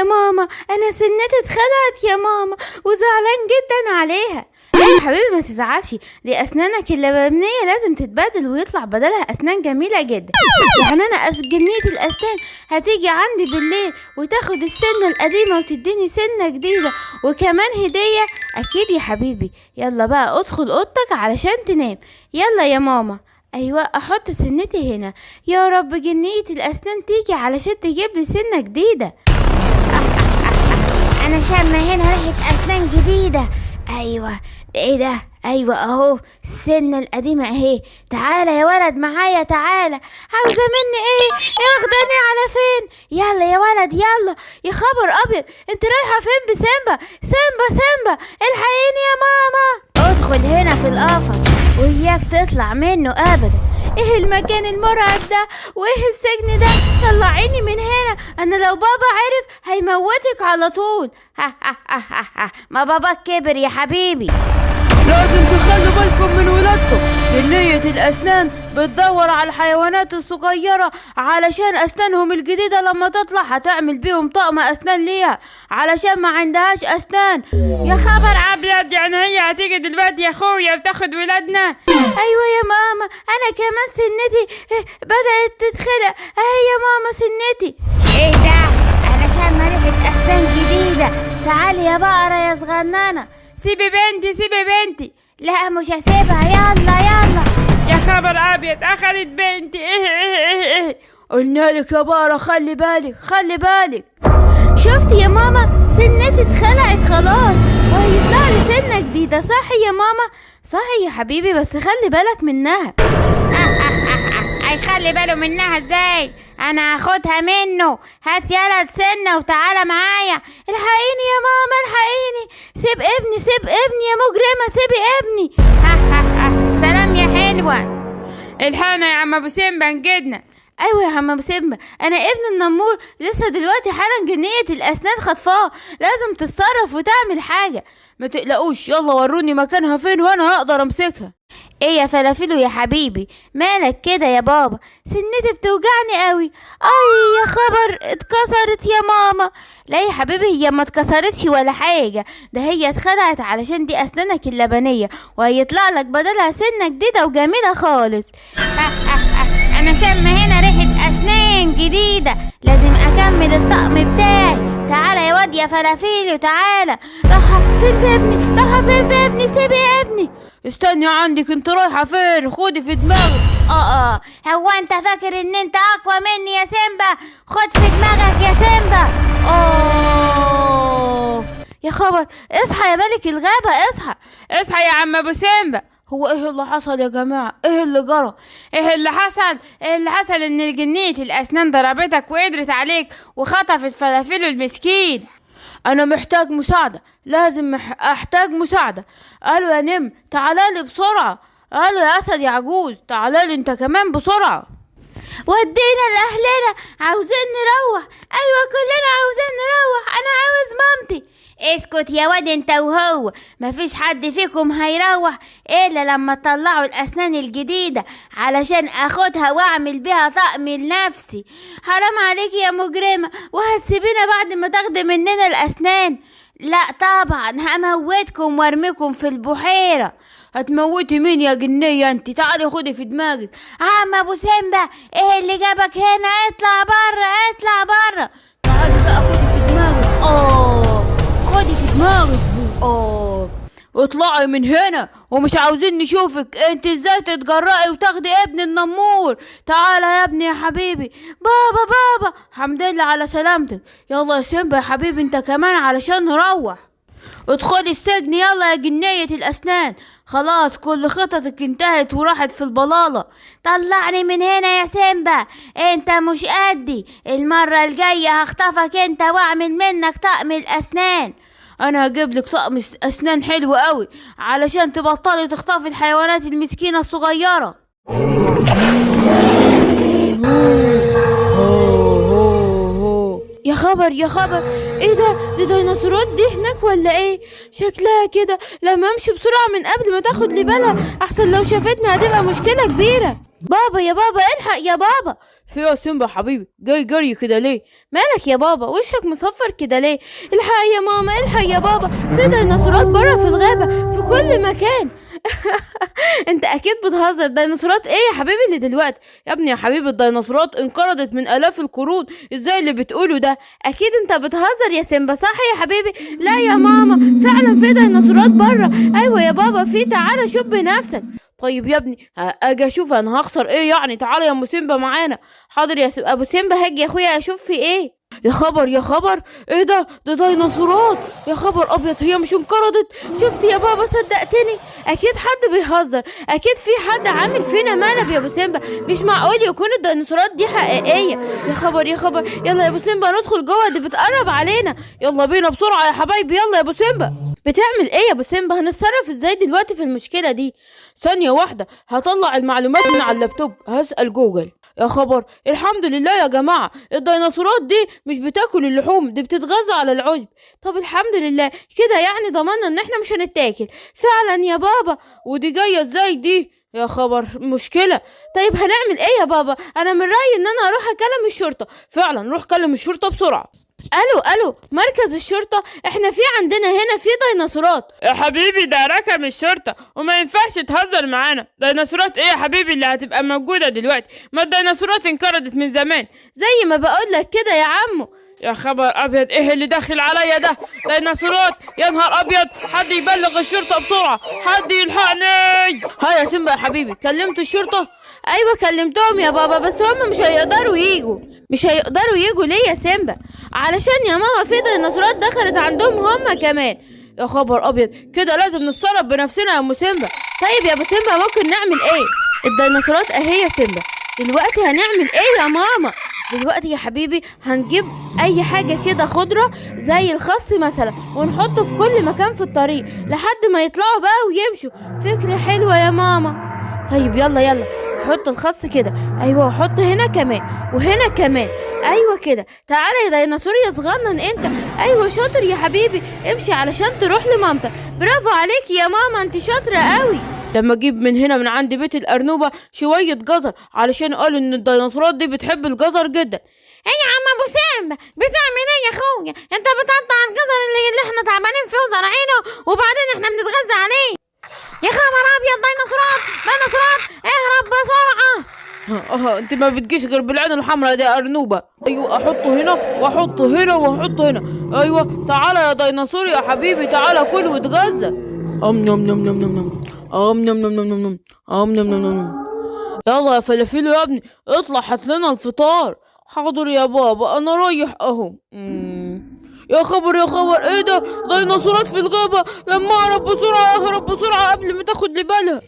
يا ماما انا سنتي اتخلعت يا ماما وزعلان جدا عليها. لا يا حبيبي ما تزعلش، دي اسنانك اللبنيه لازم تتبدل ويطلع بدلها اسنان جميله جدا. يعني انا جنية الاسنان هتيجي عندي بالليل وتاخد السنه القديمه وتديني سنه جديده وكمان هديه؟ اكيد يا حبيبي. يلا بقى ادخل اوضتك علشان تنام. يلا يا ماما. ايوه احط سنتي هنا. يا رب جنية الاسنان تيجي علشان تجيب لي سنه جديده. انا شامه هنا ريحه اسنان جديده. ايوه ايه ده؟ ايوه اهو السنه القديمه اهي. تعالى يا ولد معايا تعالى. عاوزه مني ايه؟ واخداني على فين؟ يلا يا ولد يلا. يا خبر ابيض، انت رايحه فين بسيمبا؟ سيمبا الحقيني يا ماما. ادخل هنا في القفص وإياك تطلع منه ابدا. ايه المكان المرعب ده وايه السجن ده؟ طلعيني من هنا، انا لو بابا عرف هيموتك على طول. ما باباك كبر يا حبيبي. لازم تخلوا بالكم من ولادكم. جنية الأسنان بتدور على الحيوانات الصغيرة علشان أسنانهم الجديدة لما تطلع هتعمل بيهم طقم أسنان ليها علشان ما عندهاش أسنان. يا خبر أبيض، يعني هي هتيجي دلوقتي يا أخويا وتاخد ولادنا؟ أيوة يا ماما، أنا كمان سنتي بدأت تتخلق أهي يا ماما سنتي. إيه ده؟ أنا شامة ريحة أسنان جديدة. تعالي يا بقرة يا صغننة. سيبي بنتي. لا مش هسيبها. يلا يا خبر أبيض، أخذت بنتي. إيه قلنا لك يا بقرة خلي بالك. شفتي يا ماما سنتي اتخلعت خلاص وهيطلع لي سنة جديدة. صح يا ماما؟ صح يا حبيبي، بس خلي بالك منها. هيخلي باله منها ازاي؟ انا هاخدها منه. هات يلا سنة وتعالى معايا. الحقيني يا ماما الحقيني. سيب ابني يا مجرمة، سيبي ابني. سلام يا حلوة. الحقنا يا عم ابو سيمبا انجدنا. ايوه يا عم ابو سيمبا، انا ابن النمور لسه دلوقتي حالا جنية الاسنان خطفاه. لازم تتصرف وتعمل حاجة. ما تقلقوش، يلا وروني مكانها فين وانا هقدر امسكها. ايه يا فلافيلو يا حبيبي، مالك كده يا بابا؟ سنتي بتوجعني قوي. اي يا خبر، اتكسرت يا ماما. لا يا حبيبي، هي ما اتكسرتش ولا حاجة، ده هي اتخلعت علشان دي اسنانك اللبنية وهيطلع لك بدلها سنة جديدة وجميلة خالص. انا شامة هنا ريحة اسنان جديدة، لازم اكمل الطقم بتاعي. تعالى يا واد يا فلافيلو تعالى. راحة فين بابني؟ سيبي ابني. استني عندك، انت رايحة فين؟ خدي في دماغك. هو انت فاكر ان انت اقوى مني يا سيمبا؟ خد في دماغك يا سيمبا. يا خبر، اصحى يا ملك الغابة، اصحى يا عم ابو سيمبا. هو ايه اللي حصل يا جماعة؟ ايه اللي جرى؟ ايه اللي حصل ان جنية الاسنان ضربتك وقدرت عليك وخطفت فلافيلو المسكين. انا محتاج مساعدة، لازم احتاج مساعدة. قالوا يا نم تعالالي بسرعة. قالوا يا اسد يا عجوز تعالالي انت كمان بسرعة. ودينا لاهلنا، عاوزين نروح. ايوه كلنا عاوزين نروح، انا عاوز مامتي. اسكت يا واد انت وهو، مفيش حد فيكم هيروح الا لما تطلعوا الاسنان الجديدة علشان اخدها واعمل بيها طقم لنفسي. حرام عليكي يا مجرمة، وهتسيبينا بعد ما تاخدي مننا الاسنان؟ لا طبعا، هموتكم وارميكم في البحيرة. هتموتي مين يا جنية انت؟ تعالي خدي في دماغك. عم ابو سيمبا، ايه اللي جابك هنا؟ اطلع بره. تعالي بقى خدي في دماغك. خدي في دماغك. اطلعي من هنا ومش عاوزين نشوفك. انت ازاي تتجرأي وتاخدي ابن النمور؟ تعالى يا ابني يا حبيبي. بابا الحمد لله على سلامتك. يلا يا سيمبا يا حبيبي انت كمان علشان نروح. ادخلي السجن يلا يا جنية الأسنان. خلاص كل خططك انتهت وراحت في البلالة. طلعني من هنا يا سيمبا، انت مش قدي. المرة الجاية هخطفك انت واعمل منك طقم الأسنان. انا هجيب لك طقم أسنان حلو قوي علشان تبطلي تخطفي الحيوانات المسكينة الصغيرة. يا خبر، ايه ده؟ دي ديناصورات دي هناك ولا ايه؟ شكلها كده. لما امشي بسرعة من قبل ما تاخد لي بالها، احسن لو شافتني هتبقى مشكلة كبيرة. بابا يا بابا الحق يا بابا. في يا سيمبا حبيبي جاي جري كده ليه؟ مالك يا بابا وشك مصفر كده ليه؟ الحق يا ماما الحق يا بابا، في ديناصورات بره في الغابة في كل مكان. انت اكيد بتهزر، ديناصورات ايه يا حبيبي اللي دلوقتي؟ يا ابني يا حبيبي الديناصورات انقرضت من آلاف القرون، ازاي اللي بتقوله ده؟ اكيد انت بتهزر يا سيمبا، صح يا حبيبي؟ لا يا ماما فعلا في ديناصورات بره. ايوه يا بابا في، تعالى شوف بنفسك. طيب يا ابني اجي اشوف، انا هخسر ايه يعني؟ تعالى يا ابو سيمبا معانا. حاضر يا ابو سيمبا، هاجي يا اخويا اشوف في ايه. يا خبر يا خبر، ايه ده ديناصورات، يا خبر ابيض، هي مش انقرضت؟ شفت يا بابا صدقتني؟ اكيد حد بيهزر، اكيد في حد عامل فينا مقلب يا ابو سيمبا، مش معقول يكون الديناصورات دي حقيقيه. يا خبر يا خبر، يلا يا ابو سيمبا ندخل جوه، دي بتقرب علينا. يلا بينا بسرعه يا حبايبي، يلا يا ابو سيمبا. بتعمل ايه يا ابو سيمبا؟ هنتصرف ازاي دلوقتي في المشكله دي؟ ثانيه واحده، هطلع المعلومات من على اللابتوب، هسأل جوجل. يا خبر، الحمد لله يا جماعه، الديناصورات دي مش بتاكل اللحوم، دي بتتغذى على العشب. طب الحمد لله كده، يعني ضمننا ان احنا مش هنتاكل فعلا يا بابا. ودي جايه ازاي دي؟ يا خبر مشكله. طيب هنعمل ايه يا بابا؟ انا من رايي ان انا اروح اكلم الشرطه. فعلا روح كلم الشرطه بسرعه. الو مركز الشرطه، احنا في عندنا هنا في ديناصورات. يا حبيبي ده رقم الشرطه وما ينفعش تهزر معانا. ديناصورات ايه يا حبيبي اللي هتبقى موجوده دلوقتي؟ ما الديناصورات انقرضت من زمان. زي ما بقول لك كده يا عمو. يا خبر ابيض، ايه اللي داخل عليا ده؟ ديناصورات، يا نهار ابيض، حد يبلغ الشرطه بسرعه، حد يلحقني. ها يا سيمبا يا حبيبي، كلمت الشرطه؟ ايوه كلمتهم يا بابا، بس هم مش هيقدروا يجوا. مش هيقدروا يجوا ليه يا سيمبا؟ علشان يا ماما في ديناصورات دخلت عندهم هم كمان. يا خبر ابيض، كده لازم نتصرف بنفسنا يا ام سيمبا. طيب يا ابو سيمبا ممكن نعمل ايه؟ الديناصورات اهي يا سيمبا، دلوقتي هنعمل ايه يا ماما؟ دلوقتي يا حبيبي هنجيب اي حاجة كده خضرة زي الخس مثلا، ونحطه في كل مكان في الطريق لحد ما يطلعوا بقى ويمشوا. فكرة حلوة يا ماما. طيب يلا حط الخس كده، ايوه وحط هنا كمان وهنا كمان، ايوه كده. تعالى يا ديناصور يا صغنن انت، ايوه شاطر يا حبيبي، امشي علشان تروح لمامتك. برافو عليكي يا ماما، انت شاطرة قوي. لما اجيب من هنا من عند بيت الارنوبه شويه جزر، علشان قالوا ان الديناصورات دي بتحب الجزر جدا. ايه يا عم ابو سيمبا بتعمل ايه يا اخويا؟ انت بتقطع الجزر اللي احنا تعبانين فيه وزارعينه، وبعدين احنا بنتغذى عليه. يا خبر ابيض، ديناصورات اهرب بسرعه. انت ما بتجيش غير بالعين الحمراء دي يا ارنوبه. ايوه احطه هنا واحطه هنا واحطه هنا. ايوه تعالى يا ديناصور يا حبيبي، تعالى كل واتغذى. نم نم نم نم نم نم نم نم نم نم نم نم. يلا يا فلافيل يا ابني، اطلع هات لنا الفطار. حاضر يا بابا انا رايح اهو. يا خبر يا خبر، ايه ده؟ ديناصورات في الغابة، لما اهرب بسرعة اهرب بسرعة قبل ما تاخد لي بالها.